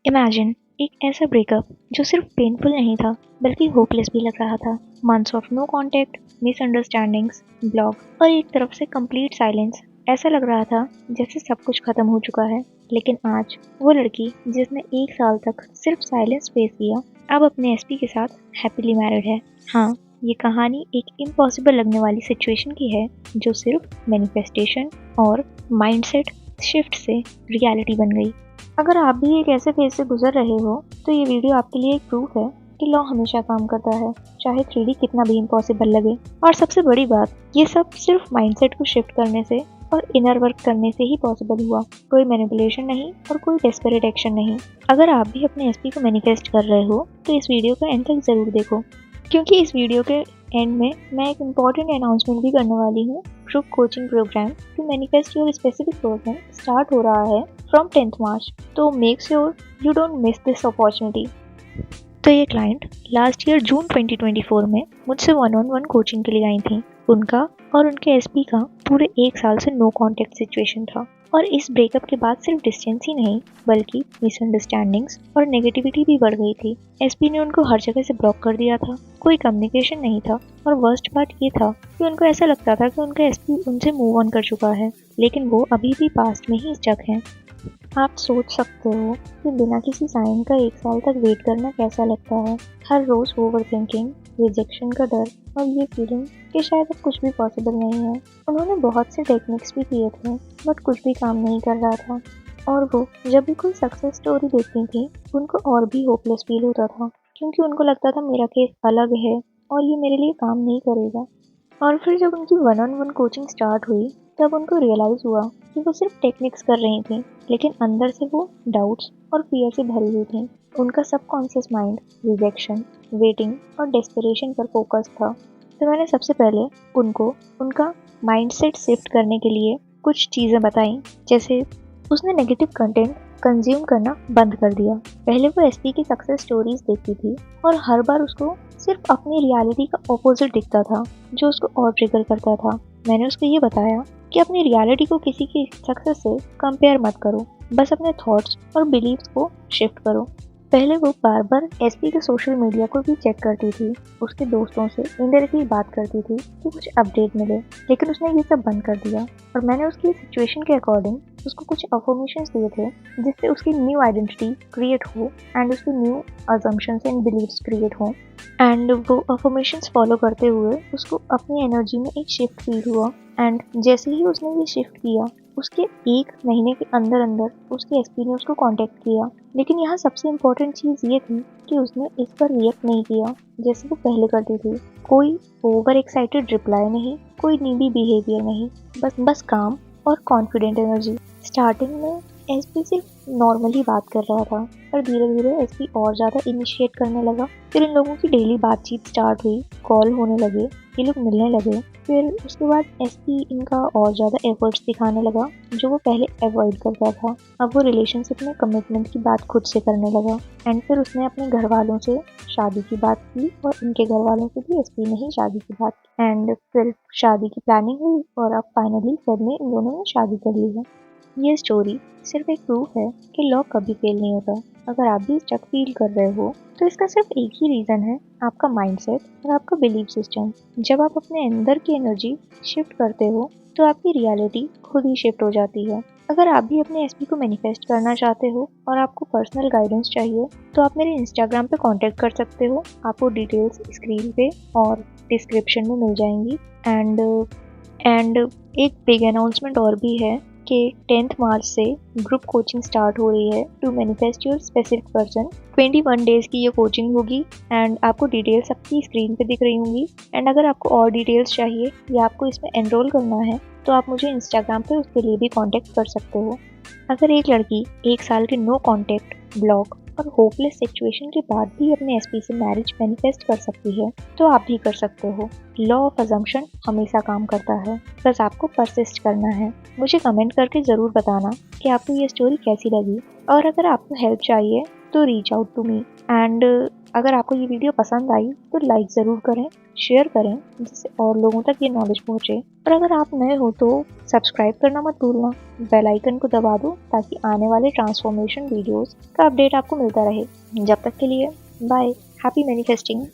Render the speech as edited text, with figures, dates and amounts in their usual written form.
Imagine एक ऐसा breakup जो सिर्फ पेनफुल नहीं था बल्कि होपलेस भी लग रहा था। Months of no contact, misunderstandings, block और एक तरफ से कंप्लीट साइलेंस। ऐसा लग रहा था जैसे सब कुछ खत्म हो चुका है। लेकिन आज वो लड़की जिसने 1 साल तक सिर्फ साइलेंस फेस किया, अब अपने एसपी के साथ हैप्पीली मैरिड है। हाँ, ये कहानी एक इम्पॉसिबल लगने वाली सिचुएशन की है जो सिर्फ मैनिफेस्टेशन और माइंडसेट शिफ्ट से रियलिटी बन गई। अगर आप भी एक ऐसे फेज से गुजर रहे हो तो ये वीडियो आपके लिए एक प्रूफ है कि लॉ हमेशा काम करता है, चाहे 3D कितना भी इम्पॉसिबल लगे। और सबसे बड़ी बात, ये सब सिर्फ माइंडसेट को शिफ्ट करने से और इनर वर्क करने से ही पॉसिबल हुआ। कोई मैनिपुलेशन नहीं और कोई डेस्परेट एक्शन नहीं। अगर आप भी अपने एसपी को मैनिफेस्ट कर रहे हो तो इस वीडियो को एंड तक जरूर देखो, क्योंकि इस वीडियो के एंड में मैं एक इम्पॉर्टेंट अनाउंसमेंट भी करने वाली हूँ। Group coaching program to manifest your specific person start हो रहा है फ्रॉम 10th मार्च, तो make sure you don't miss this opportunity. तो ये क्लाइंट लास्ट ईयर जून 2024 में मुझसे 1-on-1 कोचिंग के लिए आई थी। उनका और उनके एसपी का पूरे 1 साल से नो कॉन्टेक्ट सिचुएशन था, और इस ब्रेकअप के बाद सिर्फ डिस्टेंस ही नहीं बल्कि मिसअंडरस्टैंडिंग्स और नेगेटिविटी भी बढ़ गई थी। एसपी ने उनको हर जगह से ब्लॉक कर दिया था, कोई कम्युनिकेशन नहीं था, और वर्स्ट पार्ट ये था कि उनको ऐसा लगता था कि उनका एसपी उनसे मूव ऑन कर चुका है, लेकिन वो अभी भी पास्ट में ही स्टक है। आप सोच सकते हो कि बिना किसी साइन का 1 साल तक वेट करना कैसा लगता है। हर रोज ओवर थिंकिंग, रिजेक्शन का डर और ये फीलिंग कि शायद अब कुछ भी पॉसिबल नहीं है। उन्होंने बहुत से टेक्निक्स भी किए थे बट कुछ भी काम नहीं कर रहा था। और वो जब भी कोई सक्सेस स्टोरी देखती थी उनको और भी होपलेस फील होता था, क्योंकि उनको लगता था मेरा केस अलग है और ये मेरे लिए काम नहीं करेगा। और फिर जब उनकी 1-on-1 कोचिंग स्टार्ट हुई तब उनको रियलाइज हुआ कि वो सिर्फ टेक्निक्स कर रही थी, लेकिन अंदर से वो डाउट्स और फियर से भरी हुई थी। उनका सबकॉन्शियस माइंड रिजेक्शन, वेटिंग और डेस्परेशन पर फोकस था। तो मैंने सबसे पहले उनको उनका माइंडसेट शिफ्ट करने के लिए कुछ चीज़ें बताई। जैसे उसने नेगेटिव कंटेंट कंज्यूम करना बंद कर दिया। पहले वो एसपी की सक्सेस स्टोरीज देखती थी और हर बार उसको सिर्फ अपनी रियलिटी का ऑपोजिट दिखता था, जो उसको और ट्रिगर करता था। मैंने उसको ये बताया कि अपनी रियलिटी को किसी की सक्सेस से कंपेयर मत करो, बस अपने थॉट्स और बिलीव्स को शिफ्ट करो। पहले वो बार बार एसपी के सोशल मीडिया को भी चेक करती थी, उसके दोस्तों से इनडायरेक्टली बात करती थी कि कुछ अपडेट मिले, लेकिन उसने ये सब बंद कर दिया। और मैंने उसकी सिचुएशन के अकॉर्डिंग उसको कुछ अफर्मेशंस दिए थे जिससे उसकी न्यू आइडेंटिटी क्रिएट हो एंड उसकी new assumptions and beliefs create हो। एंड वो अफर्मेशंस फॉलो करते हुए उसको अपनी एनर्जी में एक शिफ्ट फील हुआ। एंड जैसे ही उसने ये शिफ्ट किया, उसके 1 महीने के अंदर अंदर उसके एसपी ने उसको कांटेक्ट किया। लेकिन यहाँ सबसे इम्पोर्टेंट चीज़ ये थी कि उसने इस पर रिएक्ट नहीं किया जैसे वो पहले करती थी। कोई ओवर एक्साइटेड रिप्लाई नहीं, कोई नीडी बिहेवियर नहीं, बस काम और कॉन्फिडेंट एनर्जी। स्टार्टिंग में एसपी सिर्फ नॉर्मल ही बात कर रहा था, पर धीरे धीरे एसपी और ज़्यादा इनिशिएट करने लगा। फिर इन लोगों की डेली बातचीत स्टार्ट हुई, कॉल होने लगे, ये लोग मिलने लगे। फिर उसके बाद एसपी इनका और ज़्यादा एफर्ट्स दिखाने लगा जो वो पहले अवॉइड करता था। अब वो रिलेशनशिप में कमिटमेंट की बात खुद से करने लगा। एंड फिर उसने अपने घर वालों से शादी की बात की और इनके घर वालों से भी एसपी ने ही शादी की बात की। एंड फिर शादी की प्लानिंग हुई और अब फाइनली सब में इन दोनों ने शादी कर ली है। ये स्टोरी सिर्फ एक प्रूफ है कि लॉ कभी फेल नहीं होता। अगर आप भी स्टक फील कर रहे हो तो इसका सिर्फ एक ही रीज़न है, आपका माइंडसेट और आपका बिलीफ सिस्टम। जब आप अपने अंदर की एनर्जी शिफ्ट करते हो तो आपकी रियलिटी खुद ही शिफ्ट हो जाती है। अगर आप भी अपने एसपी को मैनिफेस्ट करना चाहते हो और आपको पर्सनल गाइडेंस चाहिए तो आप मेरे इंस्टाग्राम पे कांटेक्ट कर सकते हो। आपको डिटेल्स स्क्रीन पे और डिस्क्रिप्शन में मिल जाएंगी। एंड एक बिग अनाउंसमेंट और भी है कि 10th मार्च से ग्रुप कोचिंग स्टार्ट हो रही है to manifest your specific person. 21 days की ये कोचिंग होगी एंड आपको डिटेल्स आपकी स्क्रीन पे दिख रही होंगी। एंड अगर आपको और डिटेल्स चाहिए या आपको इसमें एनरोल करना है तो आप मुझे इंस्टाग्राम पे उसके लिए भी कांटेक्ट कर सकते हो। अगर एक लड़की 1 साल के नो कांटेक्ट, ब्लॉक और होपलेस सिचुएशन के बाद भी अपने एसपी से मैरिज मैनिफेस्ट कर सकती है तो आप भी कर सकते हो। लॉ ऑफ अजम्पशन हमेशा काम करता है, बस आपको परसिस्ट करना है। मुझे कमेंट करके ज़रूर बताना कि आपको ये स्टोरी कैसी लगी, और अगर आपको हेल्प चाहिए तो reach out to me. And अगर आपको ये वीडियो पसंद आई तो लाइक ज़रूर करें, शेयर करें, जिससे और लोगों तक ये नॉलेज पहुँचे। और अगर आप नए हो तो सब्सक्राइब करना मत भूलना, बेल आइकन को दबा दो ताकि आने वाले ट्रांसफॉर्मेशन वीडियोस का अपडेट आपको मिलता रहे। जब तक के लिए बाय, हैप्पी मैनिफेस्टिंग।